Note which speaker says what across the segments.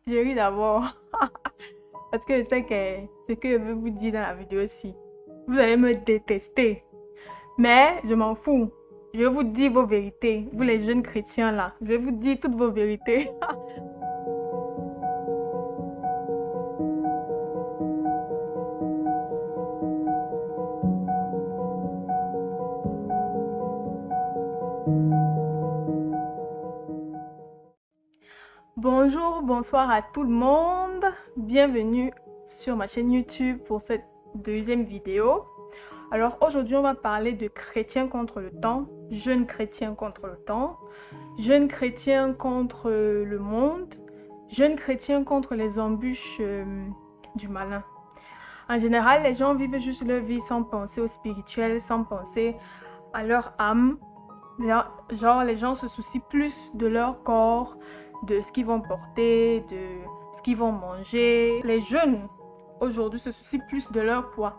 Speaker 1: Je ris d'abord parce que je sais que ce que je vais vous dire dans la vidéo-ci, vous allez me détester. Mais je m'en fous. Je vais vous dire vos vérités. Vous les jeunes chrétiens là, je vais vous dire toutes vos vérités. Bonjour, bonsoir à tout le monde. Bienvenue sur ma chaîne YouTube pour cette deuxième vidéo. Alors aujourd'hui, on va parler de chrétiens contre le temps, jeunes chrétiens contre le temps, jeunes chrétiens contre le monde, jeunes chrétiens contre les embûches du malin. En général, les gens vivent juste leur vie sans penser au spirituel, sans penser à leur âme. Genre, les gens se soucient plus de leur corps, de ce qu'ils vont porter, de ce qu'ils vont manger. Les jeunes, aujourd'hui, se soucient plus de leur poids,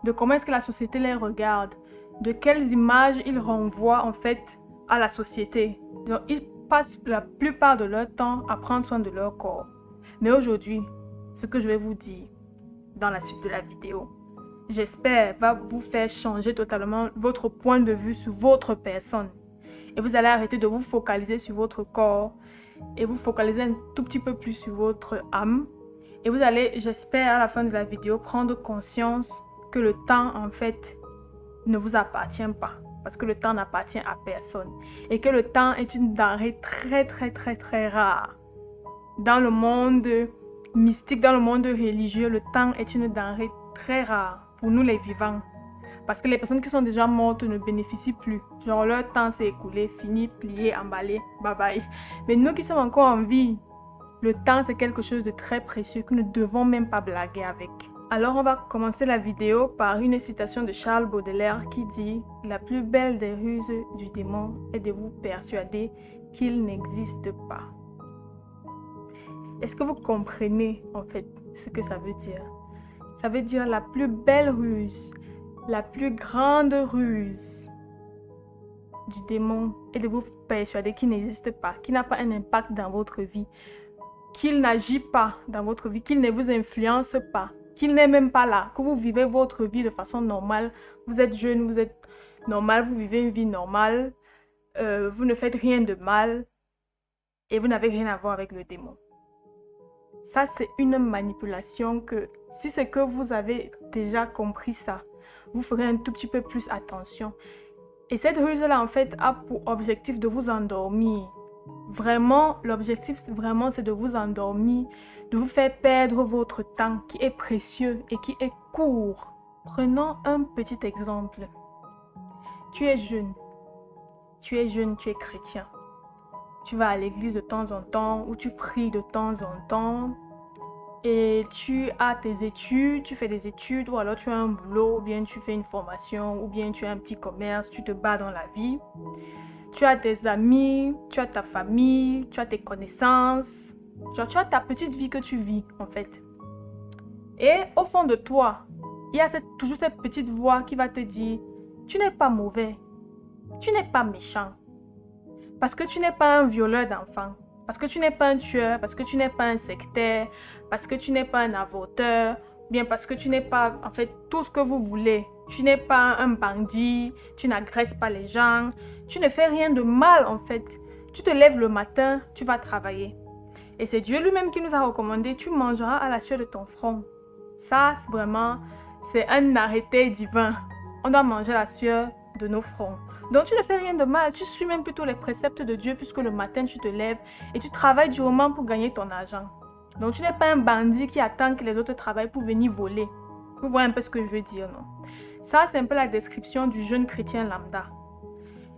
Speaker 1: de comment est-ce que la société les regarde, de quelles images ils renvoient en fait à la société. Donc, ils passent la plupart de leur temps à prendre soin de leur corps. Mais aujourd'hui, ce que je vais vous dire dans la suite de la vidéo, j'espère, va vous faire changer totalement votre point de vue sur votre personne. Et vous allez arrêter de vous focaliser sur votre corps et vous focaliser un tout petit peu plus sur votre âme. Et vous allez, j'espère, à la fin de la vidéo, prendre conscience que le temps, en fait, ne vous appartient pas. Parce que le temps n'appartient à personne. Et que le temps est une denrée très rare. Dans le monde mystique, dans le monde religieux, le temps est une denrée très rare pour nous les vivants. Parce que les personnes qui sont déjà mortes ne bénéficient plus. Genre leur temps s'est écoulé, fini, plié, emballé, bye bye. Mais nous qui sommes encore en vie, le temps c'est quelque chose de très précieux que nous ne devons même pas blaguer avec. Alors on va commencer la vidéo par une citation de Charles Baudelaire qui dit « La plus belle des ruses du démon est de vous persuader qu'il n'existe pas. » Est-ce que vous comprenez en fait ce que ça veut dire? Ça veut dire la plus belle ruse, la plus grande ruse du démon est de vous persuader qu'il n'existe pas, qu'il n'a pas un impact dans votre vie, qu'il n'agit pas dans votre vie, qu'il ne vous influence pas, qu'il n'est même pas là, que vous vivez votre vie de façon normale, vous êtes jeune, vous êtes normal, vous vivez une vie normale, vous ne faites rien de mal et vous n'avez rien à voir avec le démon. Ça, c'est une manipulation que, si c'est que vous avez déjà compris ça, vous ferez un tout petit peu plus attention. Et cette ruse-là, en fait, a pour objectif de vous endormir. Vraiment, l'objectif, vraiment, c'est de vous endormir, de vous faire perdre votre temps qui est précieux et qui est court. Prenons un petit exemple. Tu es jeune, tu es chrétien. Tu vas à l'église de temps en temps ou tu pries de temps en temps. Et tu as tes études, tu fais des études ou alors tu as un boulot ou bien tu fais une formation ou bien tu as un petit commerce, tu te bats dans la vie. Tu as tes amis, tu as ta famille, tu as tes connaissances. Genre, tu as ta petite vie que tu vis en fait. Et au fond de toi, il y a toujours cette petite voix qui va te dire « Tu n'es pas mauvais, tu n'es pas méchant. Parce que tu n'es pas un violeur d'enfants. Parce que tu n'es pas un tueur, parce que tu n'es pas un sectaire, parce que tu n'es pas un avorteur, bien parce que tu n'es pas, en fait, tout ce que vous voulez. Tu n'es pas un bandit, tu n'agresses pas les gens, tu ne fais rien de mal, en fait. Tu te lèves le matin, tu vas travailler. Et c'est Dieu lui-même qui nous a recommandé, tu mangeras à la sueur de ton front. Ça, vraiment, c'est un arrêté divin. On doit manger à la sueur de nos fronts. Donc tu ne fais rien de mal, tu suis même plutôt les préceptes de Dieu puisque le matin tu te lèves et tu travailles durement pour gagner ton argent. Donc tu n'es pas un bandit qui attend que les autres travaillent pour venir voler. Vous voyez un peu ce que je veux dire, non? Ça, c'est un peu la description du jeune chrétien lambda.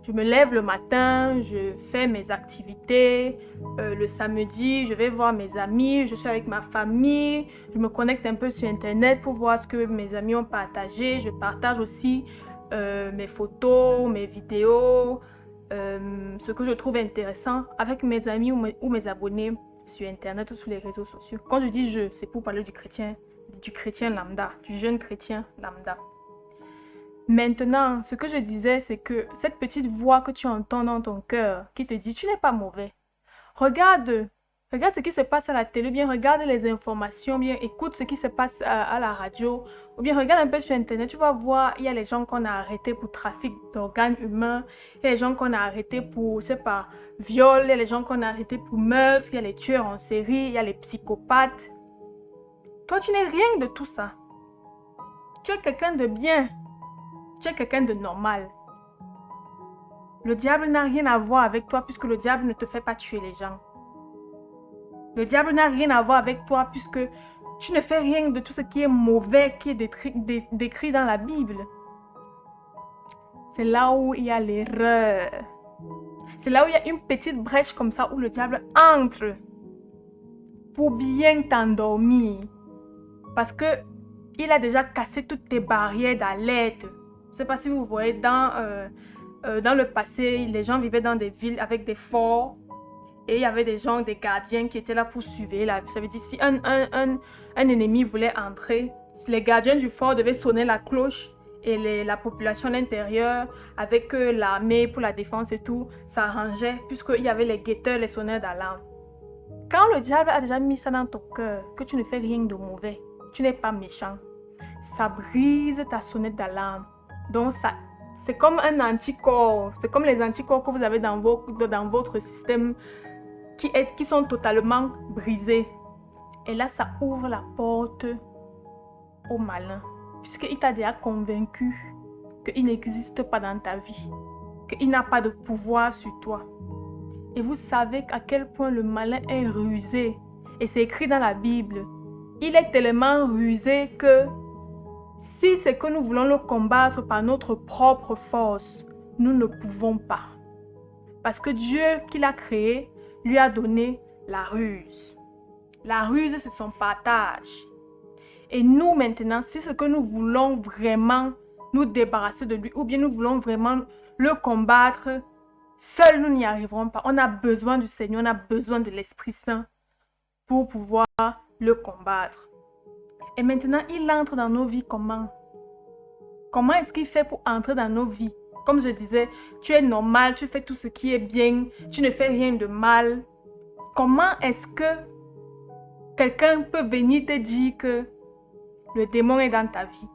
Speaker 1: Je me lève le matin, je fais mes activités, le samedi, je vais voir mes amis, je suis avec ma famille, je me connecte un peu sur Internet pour voir ce que mes amis ont partagé, je partage aussi mes photos, mes vidéos, ce que je trouve intéressant avec mes amis ou mes abonnés sur Internet ou sur les réseaux sociaux. Quand je dis je, c'est pour parler du chrétien lambda, du jeune chrétien lambda. Maintenant, ce que je disais, c'est que cette petite voix que tu entends dans ton cœur qui te dit « tu n'es pas mauvais ». Regarde Regarde ce qui se passe à la télé, ou bien regarde les informations, ou bien écoute ce qui se passe à la radio, ou bien regarde un peu sur Internet, tu vas voir, il y a les gens qu'on a arrêtés pour trafic d'organes humains, il y a les gens qu'on a arrêtés pour, je sais pas, viol, il y a les gens qu'on a arrêtés pour meurtre, il y a les tueurs en série, il y a les psychopathes. Toi, tu n'es rien de tout ça. Tu es quelqu'un de bien. Tu es quelqu'un de normal. Le diable n'a rien à voir avec toi puisque le diable ne te fait pas tuer les gens. Le diable n'a rien à voir avec toi puisque tu ne fais rien de tout ce qui est mauvais, qui est décrit dans la Bible. C'est là où il y a l'erreur. C'est là où il y a une petite brèche comme ça où le diable entre pour bien t'endormir. Parce que il a déjà cassé toutes tes barrières d'alerte. Je ne sais pas si vous voyez, dans le passé, les gens vivaient dans des villes avec des forts. Et il y avait des gens, des gardiens qui étaient là pour surveiller. Ça veut dire si un ennemi voulait entrer, les gardiens du fort devaient sonner la cloche et la population à l'intérieur, avec l'armée pour la défense et tout, s'arrangeait puisqu'il y avait les guetteurs, les sonneurs d'alarme. Quand le diable a déjà mis ça dans ton cœur, que tu ne fais rien de mauvais, tu n'es pas méchant, ça brise ta sonnette d'alarme. Donc ça, c'est comme un anticorps, c'est comme les anticorps que vous avez dans votre système qui sont totalement brisés. Et là, ça ouvre la porte au malin, puisqu'il t'a déjà convaincu qu'il n'existe pas dans ta vie, qu'il n'a pas de pouvoir sur toi. Et vous savez à quel point le malin est rusé. Et c'est écrit dans la Bible. Il est tellement rusé que si c'est que nous voulons le combattre par notre propre force, nous ne pouvons pas. Parce que Dieu qui l'a créé lui a donné la ruse. La ruse, c'est son partage. Et nous maintenant, si c'est que nous voulons vraiment nous débarrasser de lui, ou bien nous voulons vraiment le combattre, seuls nous n'y arriverons pas. On a besoin du Seigneur, on a besoin de l'Esprit Saint pour pouvoir le combattre. Et maintenant, il entre dans nos vies comment? Comment est-ce qu'il fait pour entrer dans nos vies? Comme je disais, tu es normal, tu fais tout ce qui est bien, tu ne fais rien de mal. Comment est-ce que quelqu'un peut venir te dire que le démon est dans ta vie?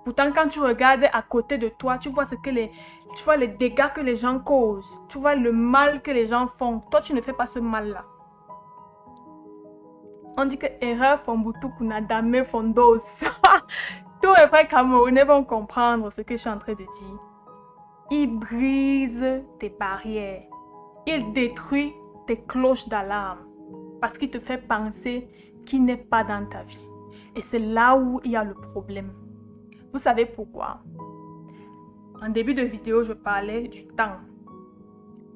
Speaker 1: Pourtant, quand tu regardes à côté de toi, tu vois tu vois les dégâts que les gens causent. Tu vois le mal que les gens font. Toi, tu ne fais pas ce mal-là. On dit que erreur fombutu kunadame fondos. Tous mes frères camerounais vont comprendre ce que je suis en train de dire. Il brise tes barrières. Il détruit tes cloches d'alarme. Parce qu'il te fait penser qu'il n'est pas dans ta vie. Et c'est là où il y a le problème. Vous savez pourquoi? En début de vidéo, je parlais du temps.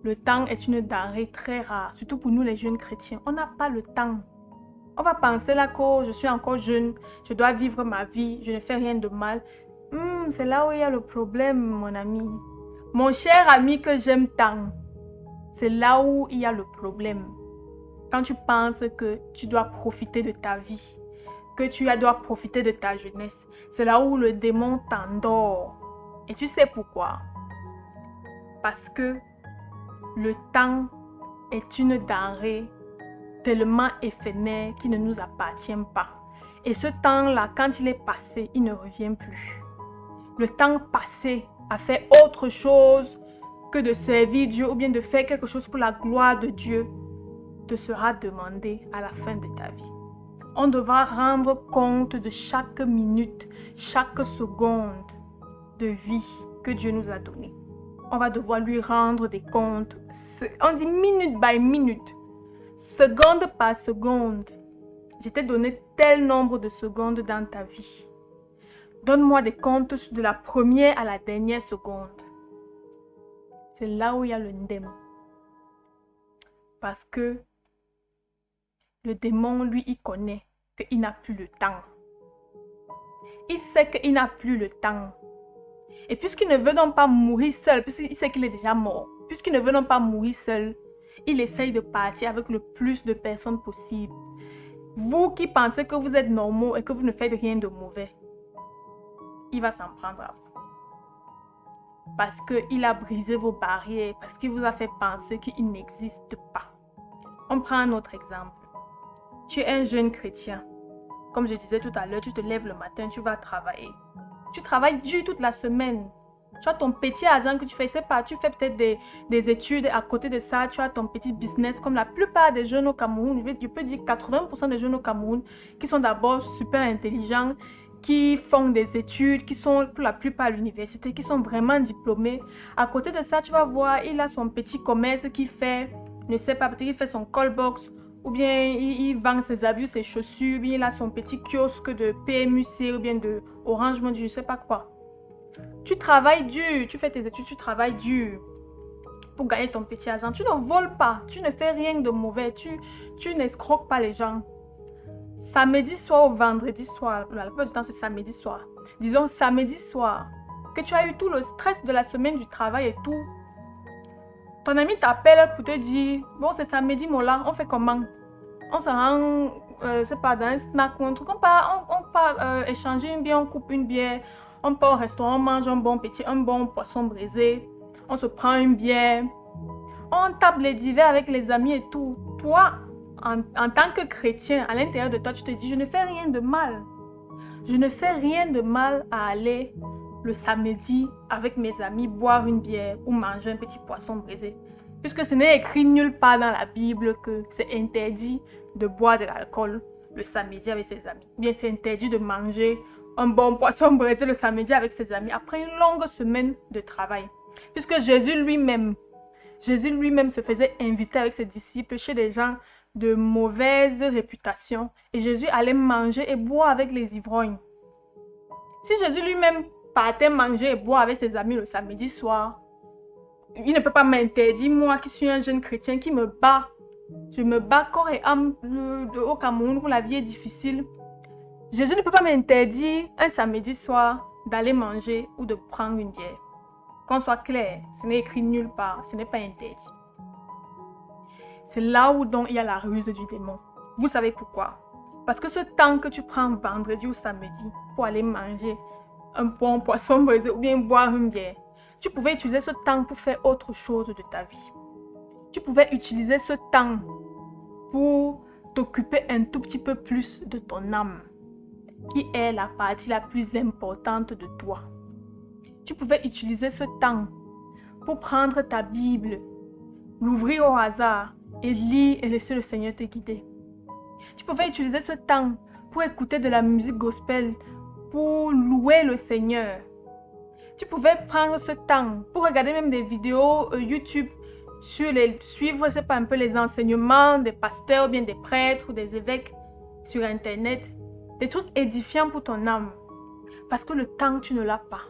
Speaker 1: Le temps est une denrée très rare, surtout pour nous les jeunes chrétiens. On n'a pas le temps. On va penser là que je suis encore jeune, je dois vivre ma vie, je ne fais rien de mal. C'est là où il y a le problème, mon ami. Mon cher ami que j'aime tant, c'est là où il y a le problème. Quand tu penses que tu dois profiter de ta vie, que tu dois profiter de ta jeunesse, c'est là où le démon t'endort. Et tu sais pourquoi? Parce que le temps est une denrée tellement éphémère qui ne nous appartient pas. Et ce temps-là, quand il est passé, il ne revient plus. Le temps passé à faire autre chose que de servir Dieu ou bien de faire quelque chose pour la gloire de Dieu te sera demandé à la fin de ta vie. On devra rendre compte de chaque minute, chaque seconde de vie que Dieu nous a donnée. On va devoir lui rendre des comptes. On dit minute by minute, seconde par seconde. Je t'ai donné tel nombre de secondes dans ta vie. Donne-moi des comptes de la première à la dernière seconde. C'est là où il y a le démon. Parce que le démon, lui, il connaît qu'il n'a plus le temps. Il sait qu'il n'a plus le temps. Et puisqu'il ne veut donc pas mourir seul, puisqu'il sait qu'il est déjà mort, puisqu'il ne veut donc pas mourir seul, il essaye de partir avec le plus de personnes possible. Vous qui pensez que vous êtes normaux et que vous ne faites rien de mauvais, il va s'en prendre à vous. Parce qu'il a brisé vos barrières, parce qu'il vous a fait penser qu'il n'existe pas. On prend un autre exemple. Tu es un jeune chrétien. Comme je disais tout à l'heure, tu te lèves le matin, tu vas travailler. Tu travailles dur toute la semaine. Tu as ton petit argent que tu fais, c'est pas, tu fais peut-être des études. À côté de ça, tu as ton petit business. Comme la plupart des jeunes au Cameroun, je peux dire 80% des jeunes au Cameroun qui sont d'abord super intelligents, qui font des études, qui sont pour la plupart à l'université, qui sont vraiment diplômés. À côté de ça, tu vas voir, il a son petit commerce qu'il fait, ne sais pas, peut-être qu'il fait son call box, ou bien il vend ses habits, ses chaussures, ou bien il a son petit kiosque de PMUC, ou bien de Orange Money, je ne sais pas quoi. Tu travailles dur, tu fais tes études, tu travailles dur pour gagner ton petit argent. Tu ne voles pas, tu ne fais rien de mauvais, tu n'escroques pas les gens. Samedi soir ou vendredi soir, la plupart du temps c'est samedi soir. Disons samedi soir, que tu as eu tout le stress de la semaine du travail et tout. Ton ami t'appelle pour te dire, bon c'est samedi mon là, on fait comment? On se rend, c'est pas dans un snack ou un truc, on part échanger une bière, on coupe une bière, on part au restaurant, on mange un bon poisson braisé, on se prend une bière, on tape les divers avec les amis et tout. Toi, en tant que chrétien, à l'intérieur de toi, tu te dis, je ne fais rien de mal. Je ne fais rien de mal à aller le samedi avec mes amis boire une bière ou manger un petit poisson braisé. Puisque ce n'est écrit nulle part dans la Bible que c'est interdit de boire de l'alcool le samedi avec ses amis. Bien, c'est interdit de manger un bon poisson braisé le samedi avec ses amis après une longue semaine de travail. Puisque Jésus lui-même se faisait inviter avec ses disciples chez des gens de mauvaise réputation. Et Jésus allait manger et boire avec les ivrognes. Si Jésus lui-même partait manger et boire avec ses amis le samedi soir, il ne peut pas m'interdire, moi qui suis un jeune chrétien qui me bat. Je me bats corps et âme au Cameroun où la vie est difficile. Jésus ne peut pas m'interdire un samedi soir d'aller manger ou de prendre une bière. Qu'on soit clair, ce n'est écrit nulle part, ce n'est pas interdit. C'est là où donc il y a la ruse du démon. Vous savez pourquoi? Parce que ce temps que tu prends vendredi ou samedi pour aller manger un bon poisson braisé ou bien boire une bière, tu pouvais utiliser ce temps pour faire autre chose de ta vie. Tu pouvais utiliser ce temps pour t'occuper un tout petit peu plus de ton âme, qui est la partie la plus importante de toi. Tu pouvais utiliser ce temps pour prendre ta Bible, l'ouvrir au hasard et lire et laisser le Seigneur te guider. Tu pouvais utiliser ce temps pour écouter de la musique gospel, pour louer le Seigneur. Tu pouvais prendre ce temps pour regarder même des vidéos YouTube suivre, c'est pas un peu les enseignements des pasteurs ou bien des prêtres ou des évêques sur Internet. Des trucs édifiants pour ton âme. Parce que le temps, tu ne l'as pas.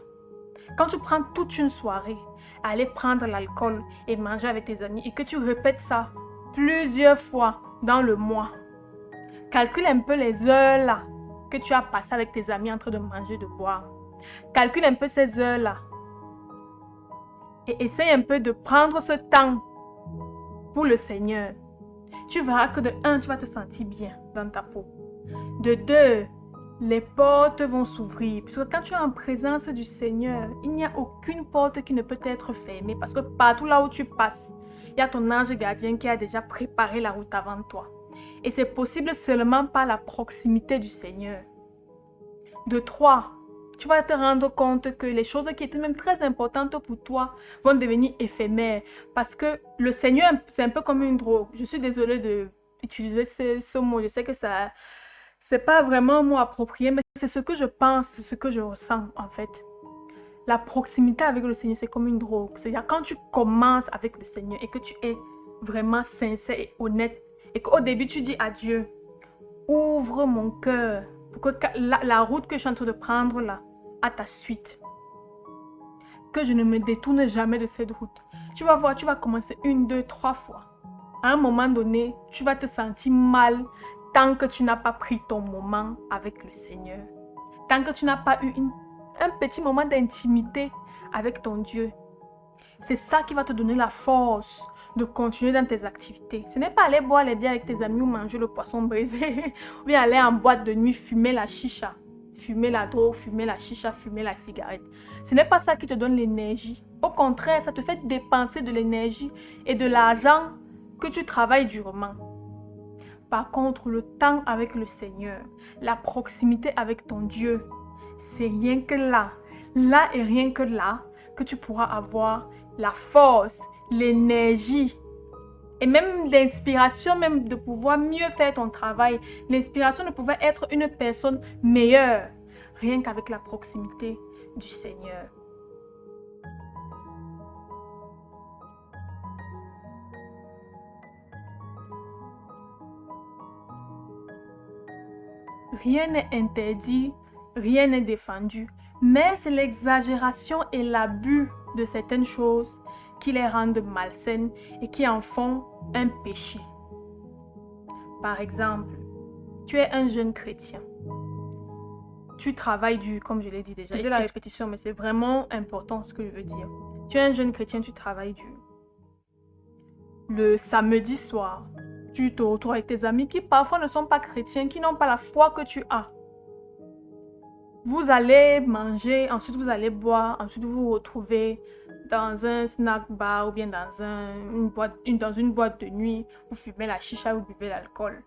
Speaker 1: Quand tu prends toute une soirée à aller prendre l'alcool et manger avec tes amis et que tu répètes ça plusieurs fois dans le mois, calcule un peu les heures là que tu as passées avec tes amis en train de manger, de boire. Calcule un peu ces heures là et essaye un peu de prendre ce temps pour le Seigneur. Tu verras que de 1, tu vas te sentir bien dans ta peau. De 2, les portes vont s'ouvrir. Puisque quand tu es en présence du Seigneur, il n'y a aucune porte qui ne peut être fermée. Parce que partout là où tu passes, il y a ton ange gardien qui a déjà préparé la route avant toi. Et c'est possible seulement par la proximité du Seigneur. De 3, tu vas te rendre compte que les choses qui étaient même très importantes pour toi vont devenir éphémères. Parce que le Seigneur, c'est un peu comme une drogue. Je suis désolée d'utiliser ce mot. Je sais que ça, c'est pas vraiment un mot approprié, mais c'est ce que je pense, c'est ce que je ressens en fait. La proximité avec le Seigneur, c'est comme une drogue. C'est-à-dire quand tu commences avec le Seigneur et que tu es vraiment sincère et honnête et qu'au début tu dis à Dieu, ouvre mon cœur pour que la route que je suis en train de prendre là, à ta suite. Que je ne me détourne jamais de cette route. Tu vas voir, tu vas commencer 1, 2, 3 fois. À un moment donné, tu vas te sentir mal tant que tu n'as pas pris ton moment avec le Seigneur. Tant que tu n'as pas eu un petit moment d'intimité avec ton Dieu. C'est ça qui va te donner la force de continuer dans tes activités. Ce n'est pas aller boire les bières avec tes amis ou manger le poisson braisé. Ou bien aller en boîte de nuit fumer la chicha. Fumer la drogue, fumer la chicha, fumer la cigarette. Ce n'est pas ça qui te donne l'énergie. Au contraire, ça te fait dépenser de l'énergie et de l'argent que tu travailles durement. Par contre, le temps avec le Seigneur, la proximité avec ton Dieu, c'est rien que là et rien que là, que tu pourras avoir la force, l'énergie et même l'inspiration même de pouvoir mieux faire ton travail, l'inspiration de pouvoir être une personne meilleure, rien qu'avec la proximité du Seigneur. Rien n'est interdit, rien n'est défendu, mais c'est l'exagération et l'abus de certaines choses qui les rendent malsaines et qui en font un péché. Par exemple, tu es un jeune chrétien. Tu travailles dur, comme je l'ai dit déjà. C'est la répétition, mais c'est vraiment important ce que je veux dire. Tu es un jeune chrétien, tu travailles dur. Le samedi soir, tu te retrouves avec tes amis qui parfois ne sont pas chrétiens, qui n'ont pas la foi que tu as. Vous allez manger, ensuite vous allez boire, ensuite vous vous retrouvez dans un snack bar ou bien dans une boîte de nuit. Vous fumez la chicha, vous buvez l'alcool.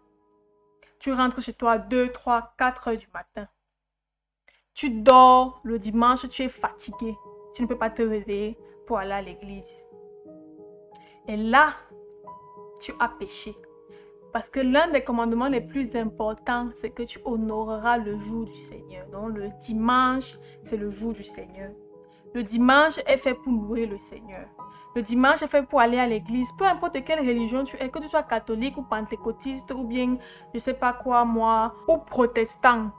Speaker 1: Tu rentres chez toi à 2, 3, 4 heures du matin. Tu dors le dimanche, tu es fatigué. Tu ne peux pas te réveiller pour aller à l'église. Et là, tu as péché. Parce que l'un des commandements les plus importants, c'est que tu honoreras le jour du Seigneur. Donc le dimanche, c'est le jour du Seigneur. Le dimanche est fait pour louer le Seigneur. Le dimanche est fait pour aller à l'église. Peu importe quelle religion tu es, que tu sois catholique ou pentecôtiste ou bien, je sais pas quoi moi, ou protestant.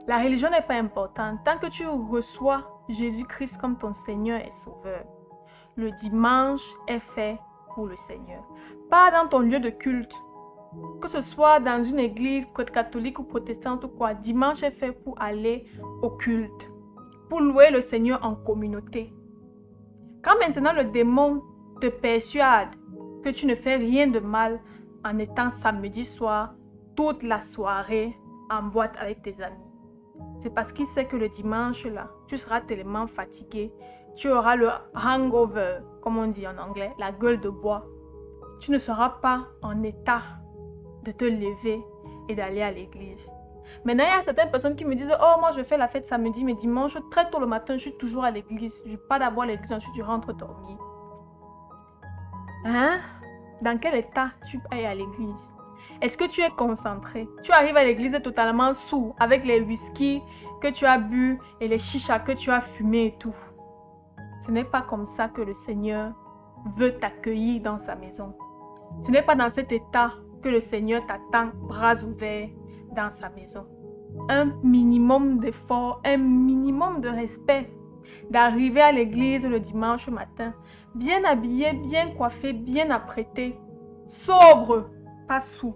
Speaker 1: La religion n'est pas importante. Tant que tu reçois Jésus-Christ comme ton Seigneur et Sauveur, le dimanche est fait pour le Seigneur. Pas dans ton lieu de culte. Que ce soit dans une église catholique ou protestante ou quoi, dimanche est fait pour aller au culte. Pour louer le Seigneur en communauté. Quand maintenant le démon te persuade que tu ne fais rien de mal en étant samedi soir, toute la soirée en boîte avec tes amis. C'est parce qu'il sait que le dimanche là, tu seras tellement fatigué, tu auras le hangover, comme on dit en anglais, la gueule de bois. Tu ne seras pas en état de te lever et d'aller à l'église. Maintenant, il y a certaines personnes qui me disent « Oh, moi, je fais la fête samedi, mais dimanche, très tôt le matin, je suis toujours à l'église. Je ne vais pas d'abord à l'église, ensuite je rentre dormir. » Hein? Dans quel état tu es à l'église? Est-ce que tu es concentré? Tu arrives à l'église totalement saoul, avec les whisky que tu as bu et les chichas que tu as fumé et tout. Ce n'est pas comme ça que le Seigneur veut t'accueillir dans sa maison. Ce n'est pas dans cet état que le Seigneur t'attend bras ouverts dans sa maison. Un minimum d'effort, un minimum de respect. D'arriver à l'église le dimanche matin, bien habillé, bien coiffé, bien apprêté, sobre, pas saoul.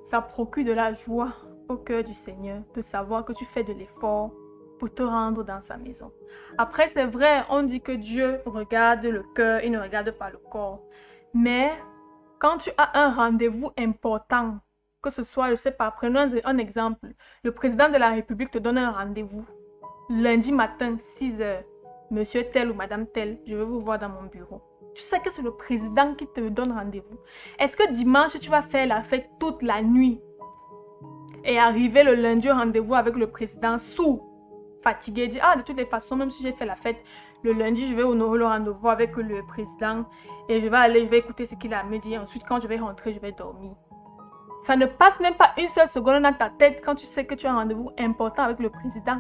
Speaker 1: Ça procure de la joie au cœur du Seigneur de savoir que tu fais de l'effort pour te rendre dans sa maison. Après, c'est vrai, on dit que Dieu regarde le cœur, il ne regarde pas le corps. Mais quand tu as un rendez-vous important, que ce soit, je ne sais pas, prenons un exemple. Le président de la République te donne un rendez-vous. Lundi matin, 6 heures. Monsieur tel ou madame tel, je veux vous voir dans mon bureau. Tu sais que c'est le président qui te donne rendez-vous. Est-ce que dimanche, tu vas faire la fête toute la nuit et arriver le lundi au rendez-vous avec le président sous, fatigué, dit « Ah, de toutes les façons, même si j'ai fait la fête, le lundi, je vais honorer le rendez-vous avec le président et je vais écouter ce qu'il a à me dire. Ensuite, quand je vais rentrer, je vais dormir. » Ça ne passe même pas une seule seconde dans ta tête quand tu sais que tu as un rendez-vous important avec le président.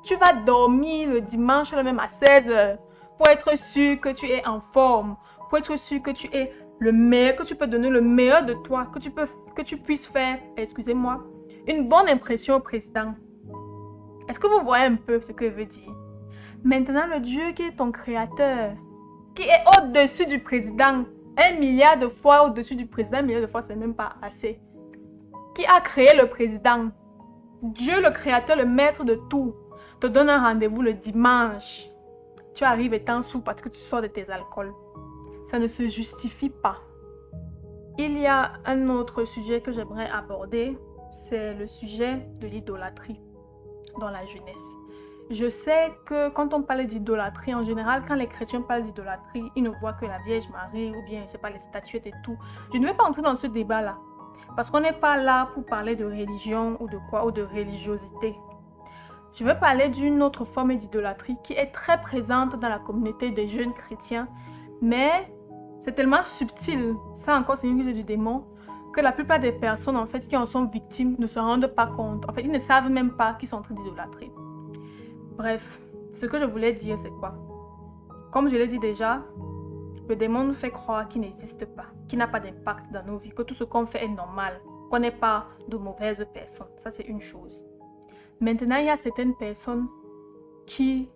Speaker 1: Tu vas dormir le dimanche le même à 16 heures pour être sûr que tu es en forme, pour être sûr que tu es le meilleur, que tu peux donner le meilleur de toi, que tu puisses faire, excusez-moi, une bonne impression au président. Est-ce que vous voyez un peu ce que je veux dire? Maintenant, le Dieu qui est ton créateur, qui est au-dessus du président, 1 milliard de fois au-dessus du président, 1 milliard de fois, c'est même pas assez. Qui a créé le président? Dieu, le créateur, le maître de tout, te donne un rendez-vous le dimanche. Tu arrives étant sous parce que tu sors de tes alcools. Ça ne se justifie pas. Il y a un autre sujet que j'aimerais aborder, c'est le sujet de l'idolâtrie dans la jeunesse. Je sais que quand on parle d'idolâtrie, en général, quand les chrétiens parlent d'idolâtrie, ils ne voient que la Vierge Marie ou bien, je sais pas, les statuettes et tout. Je ne vais pas entrer dans ce débat-là. Parce qu'on n'est pas là pour parler de religion ou de quoi, ou de religiosité. Je veux parler d'une autre forme d'idolâtrie qui est très présente dans la communauté des jeunes chrétiens, mais c'est tellement subtil, ça encore c'est une mise du démon, que la plupart des personnes en fait qui en sont victimes ne se rendent pas compte. En fait, ils ne savent même pas qu'ils sont en train d'idolâtrer. Bref, ce que je voulais dire c'est quoi? Comme je l'ai dit déjà, le démon nous fait croire qu'il n'existe pas, qu'il n'a pas d'impact dans nos vies, que tout ce qu'on fait est normal, qu'on n'est pas de mauvaises personnes. Ça c'est une chose. Maintenant, il y a certaines personnes qui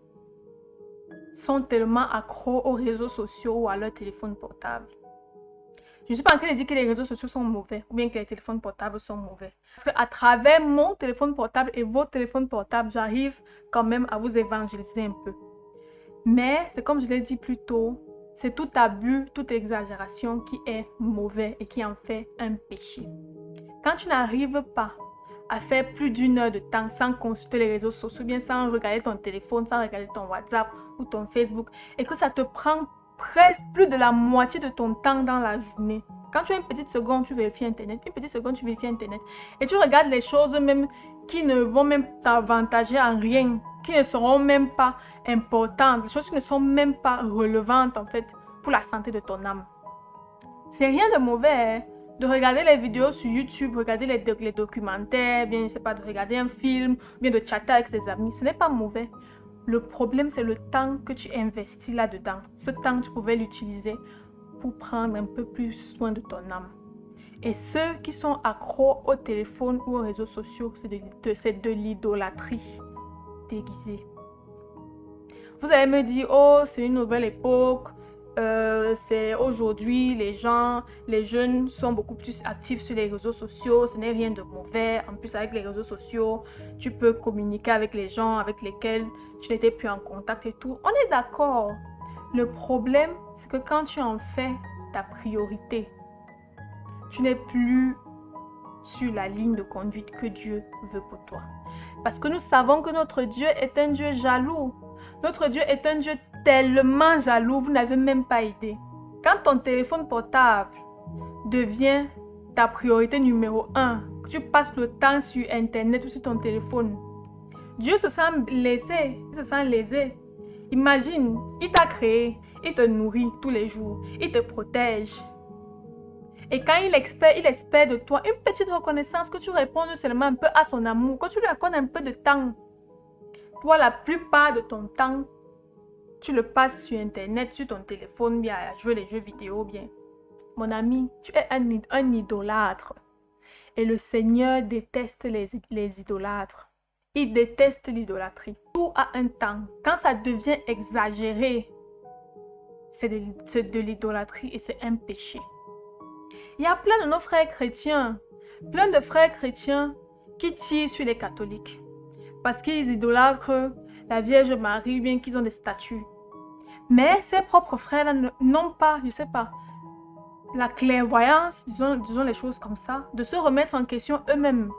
Speaker 1: sont tellement accros aux réseaux sociaux ou à leur téléphone portable. Je ne suis pas en train de dire que les réseaux sociaux sont mauvais ou bien que les téléphones portables sont mauvais. Parce qu'à travers mon téléphone portable et vos téléphones portables, j'arrive quand même à vous évangéliser un peu. Mais c'est comme je l'ai dit plus tôt, c'est tout abus, toute exagération qui est mauvais et qui en fait un péché. Quand tu n'arrives pas à faire plus d'une heure de temps sans consulter les réseaux sociaux, bien sans regarder ton téléphone, sans regarder ton WhatsApp ou ton Facebook, et que ça te prend presque plus de la moitié de ton temps dans la journée. Quand tu as une petite seconde, tu vérifies Internet, une petite seconde, tu vérifies Internet, et tu regardes les choses même qui ne vont même t'avantager en rien, qui ne seront même pas importantes, des choses qui ne sont même pas relevantes en fait pour la santé de ton âme. C'est rien de mauvais, hein? De regarder les vidéos sur YouTube, regarder les documentaires, bien, je sais pas, de regarder un film, bien de chatter avec ses amis, ce n'est pas mauvais. Le problème, c'est le temps que tu investis là-dedans. Ce temps, tu pouvais l'utiliser pour prendre un peu plus soin de ton âme. Et ceux qui sont accros au téléphone ou aux réseaux sociaux, c'est de l'idolâtrie déguisée. Vous allez me dire, oh, c'est une nouvelle époque. C'est aujourd'hui, les jeunes sont beaucoup plus actifs sur les réseaux sociaux, ce n'est rien de mauvais. En plus, avec les réseaux sociaux, tu peux communiquer avec les gens avec lesquels tu n'étais plus en contact et tout. On est d'accord. Le problème, c'est que quand tu en fais ta priorité, tu n'es plus sur la ligne de conduite que Dieu veut pour toi. Parce que nous savons que notre Dieu est un Dieu jaloux. Notre Dieu est un Dieu tellement jaloux, vous n'avez même pas idée. Quand ton téléphone portable devient ta priorité numéro 1, que tu passes le temps sur Internet ou sur ton téléphone, Dieu se sent lésé, il se sent lésé. Imagine, il t'a créé, il te nourrit tous les jours, il te protège. Et quand il espère de toi une petite reconnaissance, que tu répondes seulement un peu à son amour, que tu lui accordes un peu de temps. Toi, la plupart de ton temps, tu le passes sur Internet, sur ton téléphone, bien à jouer les jeux vidéo, bien. Mon ami, tu es un idolâtre. Et le Seigneur déteste les idolâtres. Il déteste l'idolâtrie. Tout a un temps. Quand ça devient exagéré, c'est de l'idolâtrie et c'est un péché. Il y a plein de nos frères chrétiens, plein de frères chrétiens qui tirent sur les catholiques. Parce qu'ils idolâtrent la Vierge Marie, bien qu'ils ont des statues. Mais ses propres frères n'ont pas, je sais pas, la clairvoyance, disons les choses comme ça, de se remettre en question eux-mêmes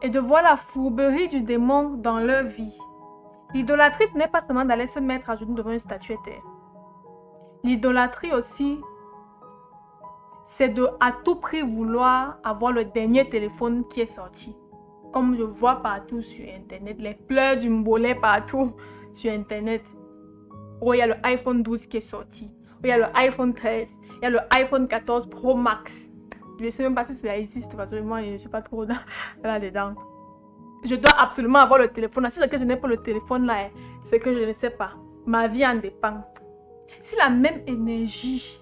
Speaker 1: et de voir la fourberie du démon dans leur vie. L'idolâtrie, ce n'est pas seulement d'aller se mettre à genoux devant une statuette. L'idolâtrie aussi, c'est de à tout prix vouloir avoir le dernier téléphone qui est sorti. Comme je vois partout sur Internet, les pleurs du mbolet partout sur Internet. Oh, il y a le iPhone 12 qui est sorti. Oh, il y a le iPhone 13. Il y a le iPhone 14 Pro Max. Je ne sais même pas si ça existe parce que moi, je ne suis pas trop là-dedans. Je dois absolument avoir le téléphone. Si c'est que je n'ai pas le téléphone là, c'est que je ne sais pas. Ma vie en dépend. Si la même énergie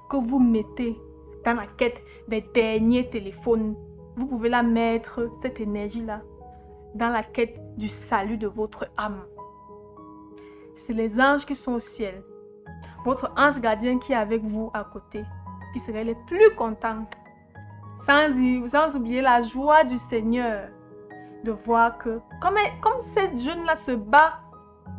Speaker 1: que vous mettez dans la quête des derniers téléphones, vous pouvez la mettre, cette énergie-là, dans la quête du salut de votre âme. C'est les anges qui sont au ciel, votre ange gardien qui est avec vous à côté, qui seraient les plus contents. Sans oublier la joie du Seigneur de voir que, comme cette jeune-là se bat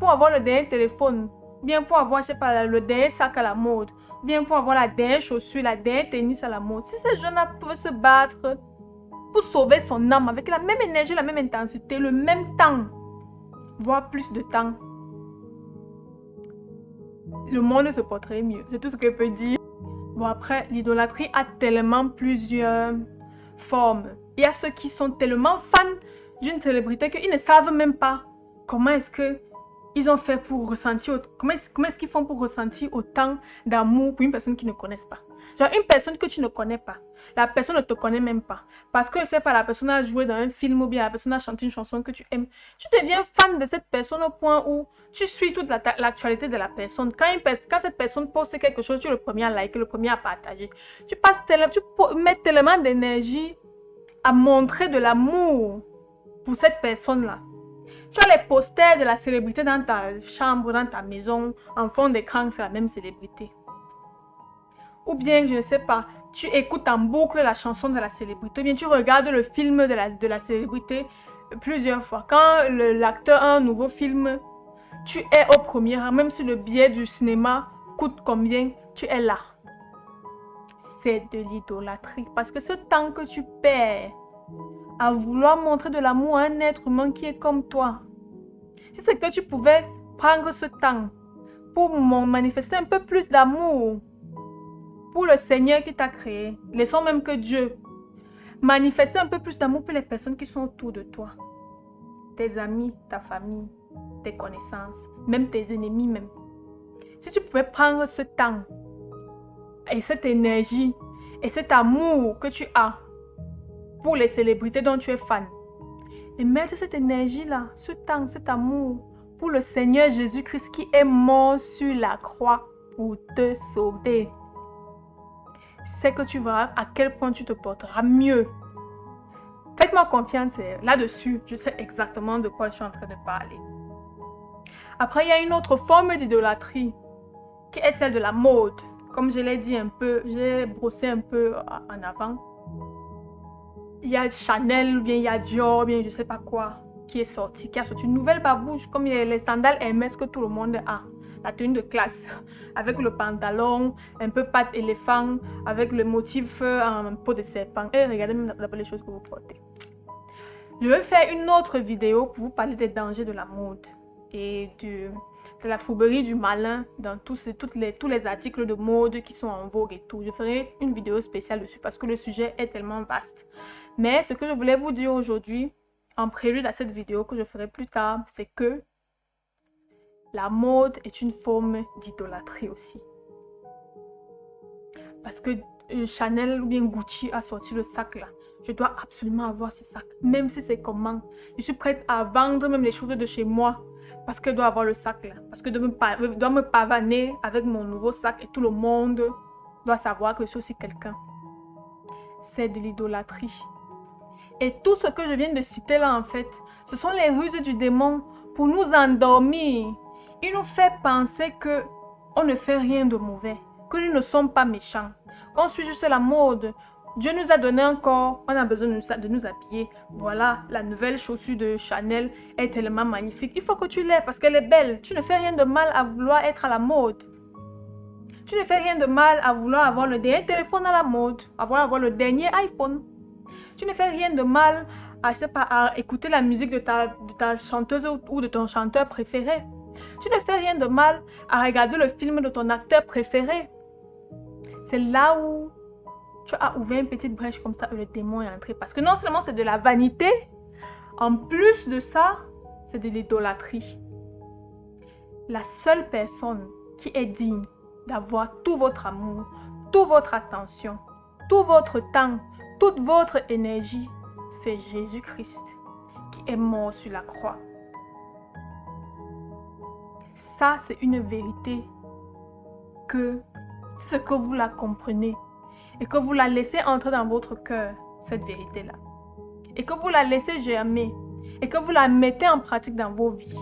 Speaker 1: pour avoir le dernier téléphone, bien pour avoir, je sais pas, le dernier sac à la mode, bien pour avoir la dernière chaussure, la dernière tennis à la mode. Si cette jeune-là pouvait se battre pour sauver son âme avec la même énergie, la même intensité, le même temps, voire plus de temps, le monde se porterait mieux. C'est tout ce que je peux dire. Bon, après, l'idolâtrie a tellement plusieurs formes. Il y a ceux qui sont tellement fans d'une célébrité qu'ils ne savent même pas comment est-ce que ils ont fait pour ressentir, comment est-ce qu'ils font pour ressentir autant d'amour pour une personne qu'ils ne connaissent pas. Genre une personne que tu ne connais pas, la personne ne te connaît même pas. Parce que, je sais pas, la personne a joué dans un film ou bien la personne a chanté une chanson que tu aimes. Tu deviens fan de cette personne au point où tu suis toute l'actualité de la personne. Quand cette personne poste quelque chose, tu es le premier à liker, le premier à partager. Tu mets tellement d'énergie à montrer de l'amour pour cette personne-là. Tu as les posters de la célébrité dans ta chambre, dans ta maison, en fond d'écran, c'est la même célébrité. Ou bien, je ne sais pas, tu écoutes en boucle la chanson de la célébrité, ou bien tu regardes le film de la célébrité plusieurs fois. Quand l'acteur a un nouveau film, tu es au premier rang, même si le billet du cinéma coûte combien, tu es là. C'est de l'idolâtrie, parce que ce temps que tu perds à vouloir montrer de l'amour à un être humain qui est comme toi. Si c'est que tu pouvais prendre ce temps pour manifester un peu plus d'amour pour le Seigneur qui t'a créé, laissons même que Dieu, manifester un peu plus d'amour pour les personnes qui sont autour de toi, tes amis, ta famille, tes connaissances, même tes ennemis même. Si tu pouvais prendre ce temps et cette énergie et cet amour que tu as pour les célébrités dont tu es fan, et mettre cette énergie-là, ce temps, cet amour pour le Seigneur Jésus-Christ qui est mort sur la croix pour te sauver, c'est que tu verras à quel point tu te porteras mieux. Faites-moi confiance là-dessus, je sais exactement de quoi je suis en train de parler. Après, il y a une autre forme d'idolâtrie qui est celle de la mode. Comme je l'ai dit un peu, j'ai brossé un peu en avant. Il y a Chanel, ou bien il y a Dior, ou bien je ne sais pas quoi, qui a sorti une nouvelle babouche, comme les sandales Hermès que tout le monde a. La tenue de classe, avec le pantalon, un peu patte éléphant, avec le motif en peau de serpent. Et regardez même d'abord les choses que vous portez. Je vais faire une autre vidéo pour vous parler des dangers de la mode et de la fourberie du malin dans tous les articles de mode qui sont en vogue et tout. Je ferai une vidéo spéciale dessus parce que le sujet est tellement vaste. Mais ce que je voulais vous dire aujourd'hui, en prélude à cette vidéo que je ferai plus tard, c'est que la mode est une forme d'idolâtrie aussi. Parce que Chanel ou bien Gucci a sorti le sac là. Je dois absolument avoir ce sac, même si c'est comment. Je suis prête à vendre même les choses de chez moi parce que je dois avoir le sac là. Parce que je dois me pavaner avec mon nouveau sac et tout le monde doit savoir que je suis aussi quelqu'un. C'est de l'idolâtrie. Et tout ce que je viens de citer là, en fait, ce sont les ruses du démon pour nous endormir. Il nous fait penser qu'on ne fait rien de mauvais, que nous ne sommes pas méchants, qu'on suit juste la mode. Dieu nous a donné un corps, on a besoin de nous habiller. Voilà, la nouvelle chaussure de Chanel est tellement magnifique. Il faut que tu l'aies parce qu'elle est belle. Tu ne fais rien de mal à vouloir être à la mode. Tu ne fais rien de mal à vouloir avoir le dernier téléphone à la mode, avoir le dernier iPhone. Tu ne fais rien de mal à, je sais pas, à écouter la musique de ta chanteuse ou de ton chanteur préféré. Tu ne fais rien de mal à regarder le film de ton acteur préféré. C'est là où tu as ouvert une petite brèche comme ça et le démon est entré. Parce que non seulement c'est de la vanité, en plus de ça, c'est de l'idolâtrie. La seule personne qui est digne d'avoir tout votre amour, toute votre attention, tout votre temps, toute votre énergie, c'est Jésus-Christ qui est mort sur la croix. Ça, c'est une vérité que ce que vous la comprenez et que vous la laissez entrer dans votre cœur, cette vérité-là, et que vous la laissez germer et que vous la mettez en pratique dans vos vies,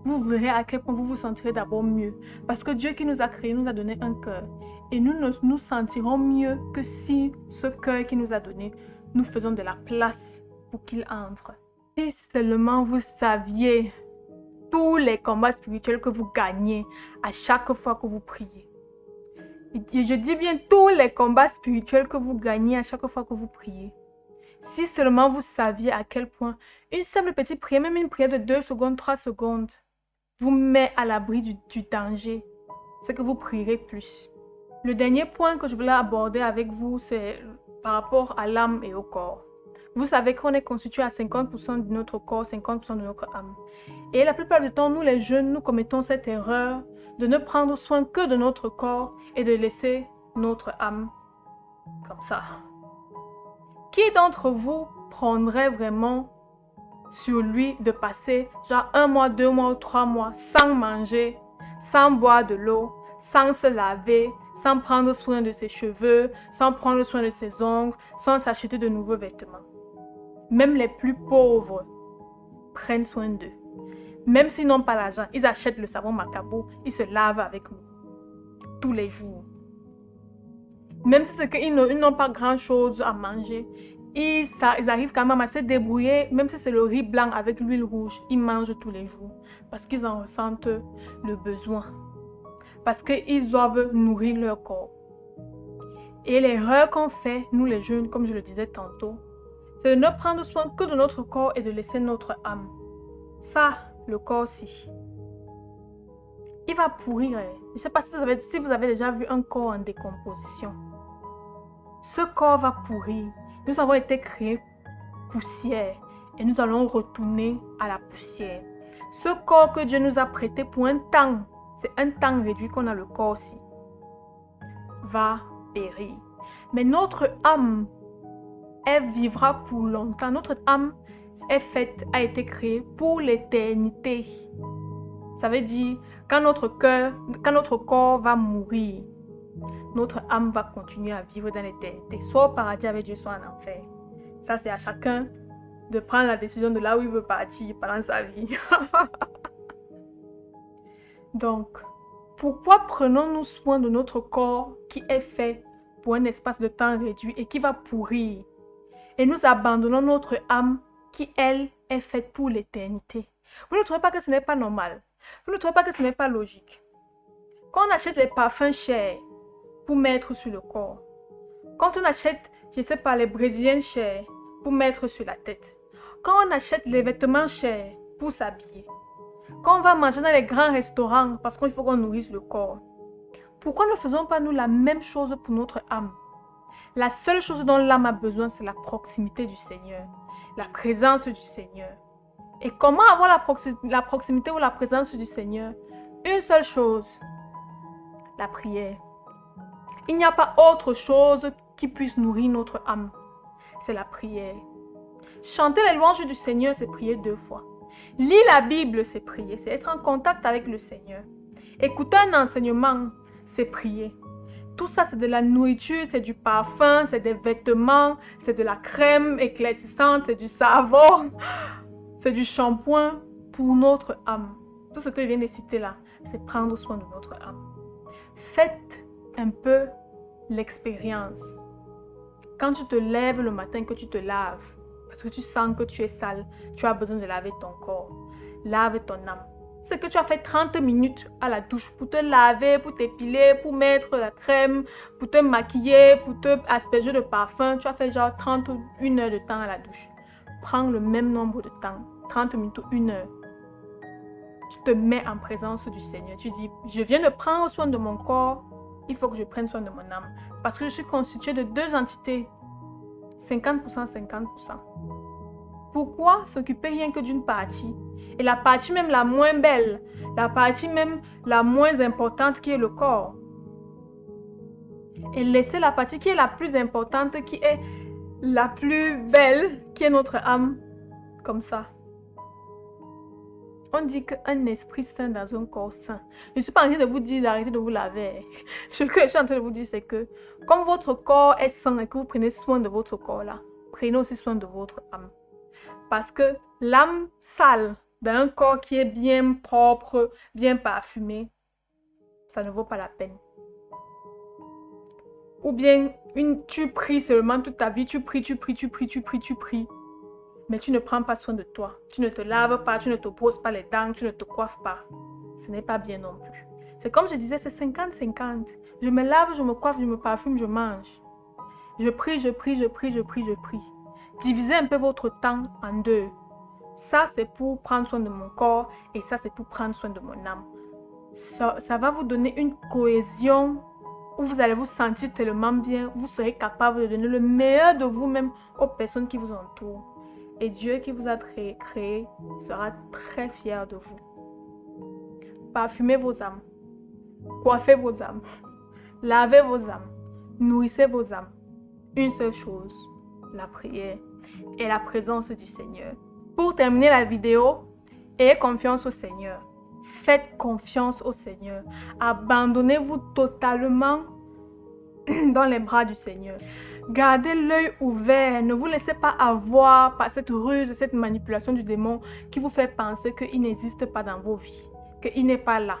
Speaker 1: vous verrez à quel point vous vous sentirez d'abord mieux. Parce que Dieu qui nous a créés nous a donné un cœur. Et nous nous sentirons mieux que si ce cœur qu'il nous a donné, nous faisons de la place pour qu'il entre. Si seulement vous saviez tous les combats spirituels que vous gagnez à chaque fois que vous priez. Et je dis bien tous les combats spirituels que vous gagnez à chaque fois que vous priez. Si seulement vous saviez à quel point une simple petite prière, même une prière de 2 secondes, 3 secondes, vous met à l'abri du danger, c'est que vous prierez plus. Le dernier point que je voulais aborder avec vous, c'est par rapport à l'âme et au corps. Vous savez qu'on est constitué à 50% de notre corps, 50% de notre âme. Et la plupart du temps, nous les jeunes, nous commettons cette erreur de ne prendre soin que de notre corps et de laisser notre âme comme ça. Qui d'entre vous prendrait vraiment sur lui de passer genre 1 mois, 2 mois ou 3 mois sans manger, sans boire de l'eau, sans se laver, sans prendre soin de ses cheveux, sans prendre soin de ses ongles, sans s'acheter de nouveaux vêtements? Même les plus pauvres prennent soin d'eux. Même s'ils n'ont pas l'argent, ils achètent le savon Macabo, ils se lavent avec nous tous les jours. Même si c'est qu'ils n'ont pas grand-chose à manger, ils arrivent quand même à se débrouiller, même si c'est le riz blanc avec l'huile rouge, ils mangent tous les jours parce qu'ils en ressentent le besoin, parce qu'ils doivent nourrir leur corps. Et l'erreur qu'on fait, nous les jeunes, comme je le disais tantôt, c'est de ne prendre soin que de notre corps et de laisser notre âme. Ça, le corps-ci, il va pourrir. Je ne sais pas si vous avez déjà vu un corps en décomposition. Ce corps va pourrir. Nous avons été créés poussière et nous allons retourner à la poussière. Ce corps que Dieu nous a prêté pour un temps, c'est un temps réduit qu'on a le corps-ci, va périr. Mais notre âme, elle vivra pour longtemps. Notre âme a été créée pour l'éternité. Ça veut dire, quand notre corps va mourir, notre âme va continuer à vivre dans l'éternité, soit au paradis avec Dieu, soit en enfer. Ça, c'est à chacun de prendre la décision de là où il veut partir pendant sa vie. Donc, pourquoi prenons-nous soin de notre corps qui est fait pour un espace de temps réduit et qui va pourrir, et nous abandonnons notre âme qui, elle, est faite pour l'éternité? Vous ne trouvez pas que ce n'est pas normal? Vous ne trouvez pas que ce n'est pas logique? Quand on achète les parfums chers pour mettre sur le corps, quand on achète, je ne sais pas, les brésiliennes chères pour mettre sur la tête, quand on achète les vêtements chers pour s'habiller, quand on va manger dans les grands restaurants parce qu'il faut qu'on nourrisse le corps, pourquoi ne faisons pas nous la même chose pour notre âme? La seule chose dont l'âme a besoin, c'est la proximité du Seigneur, la présence du Seigneur. Et comment avoir la proximité ou la présence du Seigneur? Une seule chose, la prière. Il n'y a pas autre chose qui puisse nourrir notre âme. C'est la prière. Chanter les louanges du Seigneur, c'est prier 2 fois. Lire la Bible, c'est prier. C'est être en contact avec le Seigneur. Écouter un enseignement, c'est prier. Tout ça, c'est de la nourriture, c'est du parfum, c'est des vêtements, c'est de la crème éclaircissante, c'est du savon, c'est du shampoing pour notre âme. Tout ce que je viens de citer là, c'est prendre soin de notre âme. Faites un peu l'expérience. Quand tu te lèves le matin, que tu te laves, parce que tu sens que tu es sale, tu as besoin de laver ton corps. Lave ton âme. C'est que tu as fait 30 minutes à la douche pour te laver, pour t'épiler, pour mettre la crème, pour te maquiller, pour te asperger de parfum. Tu as fait genre 31 heures de temps à la douche. Prends le même nombre de temps, 30 minutes ou 1 heure. Tu te mets en présence du Seigneur. Tu dis, je viens de prendre soin de mon corps, il faut que je prenne soin de mon âme. Parce que je suis constituée de 2 entités. 50%, 50%. Pourquoi s'occuper rien que d'une partie? Et la partie même la moins belle, la partie même la moins importante qui est le corps. Et laisser la partie qui est la plus importante, qui est la plus belle, qui est notre âme, comme ça. On dit qu'un esprit sain dans un corps sain. Je ne suis pas en train de vous dire d'arrêter de vous laver. Ce que je suis en train de vous dire, c'est que comme votre corps est sain et que vous prenez soin de votre corps là, prenez aussi soin de votre âme. Parce que l'âme sale d'un corps qui est bien propre, bien parfumé, ça ne vaut pas la peine. Ou bien tu pries seulement toute ta vie, tu pries. Mais tu ne prends pas soin de toi. Tu ne te laves pas, tu ne te brosses pas les dents, tu ne te coiffes pas. Ce n'est pas bien non plus. C'est comme je disais, c'est 50-50. Je me lave, je me coiffe, je me parfume, je mange. Je prie. divisez un peu votre temps en deux. Ça, c'est pour prendre soin de mon corps et ça, c'est pour prendre soin de mon âme. Ça va vous donner une cohésion où vous allez vous sentir tellement bien. Vous serez capable de donner le meilleur de vous-même aux personnes qui vous entourent. Et Dieu qui vous a créé sera très fier de vous. Parfumez vos âmes. Coiffez vos âmes. Lavez vos âmes. Nourrissez vos âmes. Une seule chose, la prière et la présence du Seigneur. Pour terminer la vidéo, ayez confiance au Seigneur. Faites confiance au Seigneur. Abandonnez-vous totalement dans les bras du Seigneur. Gardez l'œil ouvert. Ne vous laissez pas avoir par cette ruse, cette manipulation du démon qui vous fait penser qu'il n'existe pas dans vos vies, qu'il n'est pas là.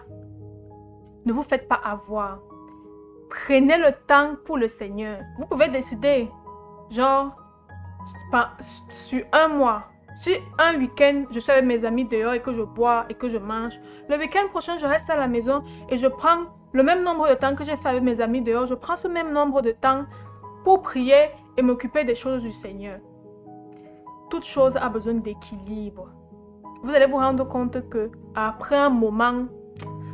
Speaker 1: Ne vous faites pas avoir. Prenez le temps pour le Seigneur. Vous pouvez décider, genre, sur un mois, si un week-end, je suis avec mes amis dehors et que je bois et que je mange, le week-end prochain, je reste à la maison et je prends le même nombre de temps que j'ai fait avec mes amis dehors. Je prends ce même nombre de temps pour prier et m'occuper des choses du Seigneur. Toute chose a besoin d'équilibre. Vous allez vous rendre compte que après un moment,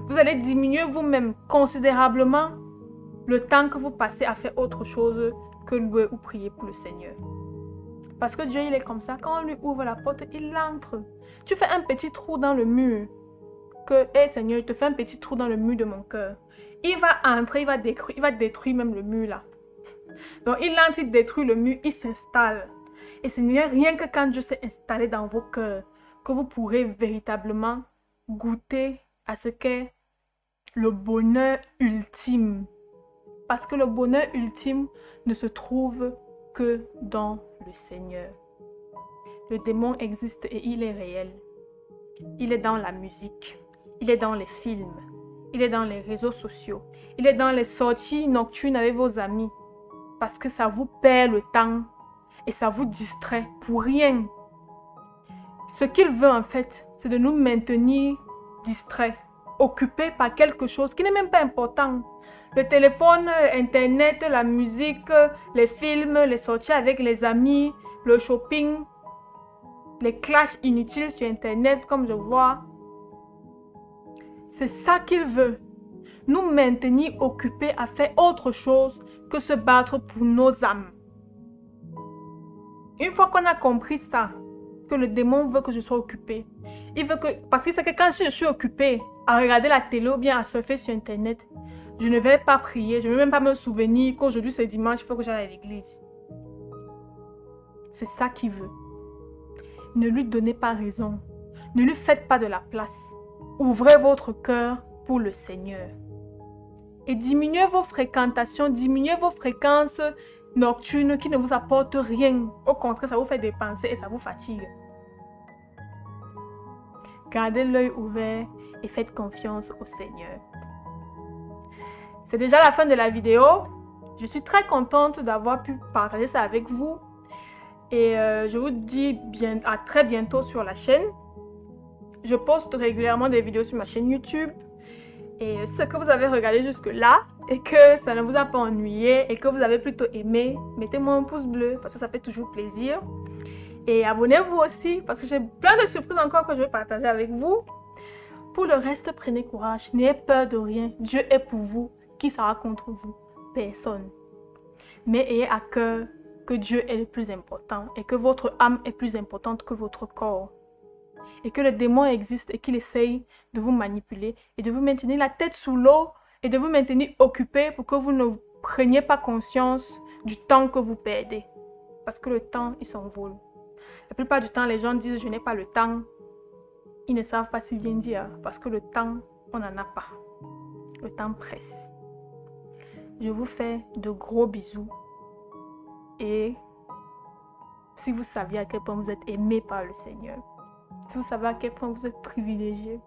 Speaker 1: vous allez diminuer vous-même considérablement le temps que vous passez à faire autre chose que louer ou prier pour le Seigneur. Parce que Dieu, il est comme ça. Quand on lui ouvre la porte, il entre. Tu fais un petit trou dans le mur. Que, hé Seigneur, je te fais un petit trou dans le mur de mon cœur. Il va entrer, il va détruire même le mur là. Donc il entre, il détruit le mur, il s'installe. Et ce n'est rien que quand Dieu s'est installé dans vos cœurs que vous pourrez véritablement goûter à ce qu'est le bonheur ultime. Parce que le bonheur ultime ne se trouve que dans le Seigneur. Le démon existe et il est réel. Il est dans la musique, il est dans les films, il est dans les réseaux sociaux, il est dans les sorties nocturnes avec vos amis. Parce que ça vous perd le temps et ça vous distrait pour rien. Ce qu'il veut en fait, c'est de nous maintenir distraits, occupés par quelque chose qui n'est même pas important. Le téléphone, Internet, la musique, les films, les sorties avec les amis, le shopping, les clashs inutiles sur Internet comme je vois. C'est ça qu'il veut. Nous maintenir occupés à faire autre chose que se battre pour nos âmes. Une fois qu'on a compris ça, que le démon veut que je sois occupée, il veut que, parce qu'il sait que quand je suis occupée à regarder la télé ou bien à surfer sur Internet, je ne vais pas prier, je ne vais même pas me souvenir qu'aujourd'hui c'est dimanche, il faut que j'aille à l'église. C'est ça qu'il veut. Ne lui donnez pas raison. Ne lui faites pas de la place. Ouvrez votre cœur pour le Seigneur. Et diminuez vos fréquentations, diminuez vos fréquences nocturnes qui ne vous apportent rien. Au contraire, ça vous fait dépenser et ça vous fatigue. Gardez l'œil ouvert et faites confiance au Seigneur. C'est déjà la fin de la vidéo. Je suis très contente d'avoir pu partager ça avec vous. Et je vous dis à très bientôt sur la chaîne. Je poste régulièrement des vidéos sur ma chaîne YouTube. Et ce que vous avez regardé jusque-là et que ça ne vous a pas ennuyé et que vous avez plutôt aimé, mettez-moi un pouce bleu parce que ça fait toujours plaisir. Et abonnez-vous aussi parce que j'ai plein de surprises encore que je vais partager avec vous. Pour le reste, prenez courage. N'ayez peur de rien. Dieu est pour vous. Qui sera contre vous? Personne. Mais ayez à cœur que Dieu est le plus important et que votre âme est plus importante que votre corps. Et que le démon existe et qu'il essaye de vous manipuler et de vous maintenir la tête sous l'eau et de vous maintenir occupé pour que vous ne preniez pas conscience du temps que vous perdez. Parce que le temps, il s'envole. La plupart du temps, les gens disent « je n'ai pas le temps ». Ils ne savent pas si bien dire parce que le temps, on n'en a pas. Le temps presse. Je vous fais de gros bisous. Et si vous saviez à quel point vous êtes aimé par le Seigneur, si vous savez à quel point vous êtes privilégié,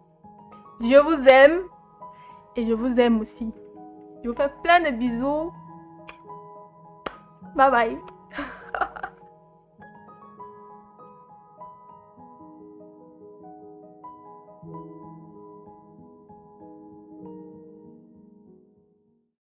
Speaker 1: Dieu vous aime et je vous aime aussi. Je vous fais plein de bisous. Bye bye.